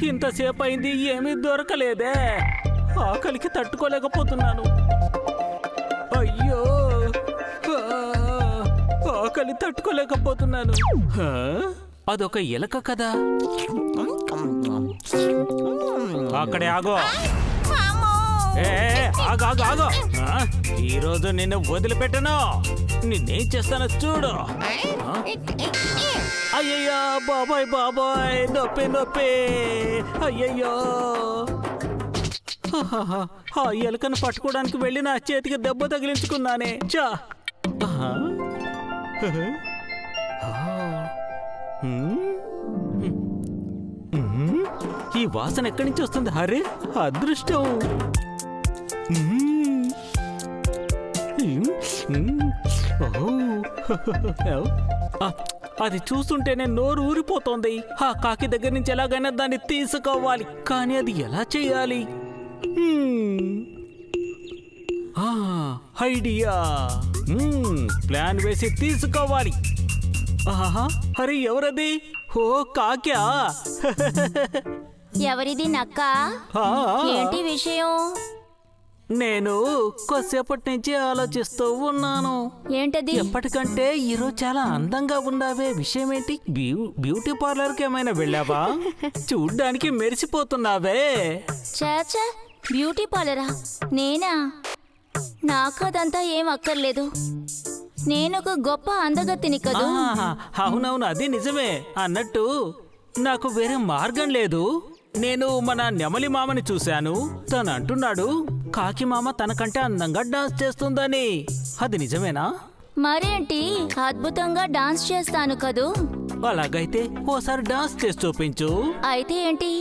ఇంతసేపు అయింది, ఏమీ దొరకలేదే. ఆకలికి తట్టుకోలేకపోతున్నాను. అయ్యో, ఆకలి తట్టుకోలేకపోతున్నాను. అదొక ఎలక కదా. అక్కడే ఆగో. ఆగో. ఈరోజు నిన్ను వదిలిపెట్టను. నిన్నేం చేస్తానో చూడు. అయ్యయ్యో, బాబాయ్, నొప్పి. అయ్యయ్యో, ఆ ఎలుకను పట్టుకోవడానికి వెళ్ళి నా చేతికి దెబ్బ తగిలించుకున్నానే. చా. ఈ వాసన ఎక్కడి నుంచి వస్తుంది? అరే, అదృష్టం. అది చూస్తుంటేనే నోరు ఊరిపోతోంది. ఆ కాకి దగ్గర నుంచి ఎలాగైనా దాన్ని తీసుకోవాలి. కానీ అది ఎలా చేయాలి? ఐడియా. ప్లాన్ వేసి తీసుకోవాలి. అరే, ఎవరది? ఓ, కాక్యా. ఎవరిది నక్క? ఏంటి విషయం? నేను కొద్దిసేపటి నుంచి ఆలోచిస్తూ ఉన్నాను. ఏంటది? ఎప్పటికంటే ఈరోజు చాలా అందంగా ఉన్నావే. విషయం ఏంటి? బ్యూటీ పార్లర్కి ఏమైనా వెళ్ళావా? చూడ్డానికి మెరిసిపోతున్నావే. చాచా, బ్యూటీ పార్లరా? నేనా? నాకు అదంతా ఏం అక్కర్లేదు. నేనొక గొప్ప అందగత్తిని కదూ. అవునవును, అది నిజమే. అన్నట్టు నాకు వేరే మార్గం లేదు. నేను మన నెమలి మామని చూశాను. తను అంటున్నాడు కాకి మామ తనకంటే అందంగా డాన్స్ చేస్తుందని. అది నిజమేనా? మరేంటి, అద్భుతంగా డాన్స్ చేస్తాను కదూ. అలాగైతే ఓసారి డాన్స్ చేసి చూపించు. అయితే ఏంటి?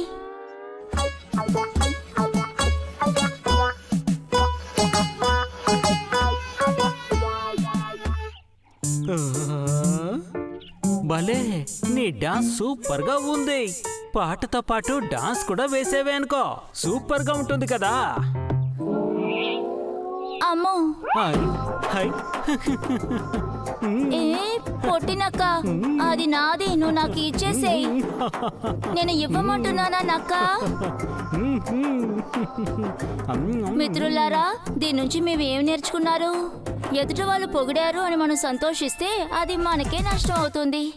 భలే, నీ డాన్స్ సూపర్ గా ఉంది. పాటతో పాటు డాన్స్ కూడా వేసేవే అనుకో, సూపర్ గా ఉంటుంది కదా. అమ్మో, పొట్టినక్క, అది నాది, నువ్వు నాకు ఇచ్చేసేయ్. నేను ఇవ్వమంటున్నానా నక్క? మిత్రులారా, దీని నుంచి మేము ఏం నేర్చుకున్నారు? ఎదుటి వాళ్ళు పొగిడారు అని మనం సంతోషిస్తే అది మనకే నష్టం అవుతుంది.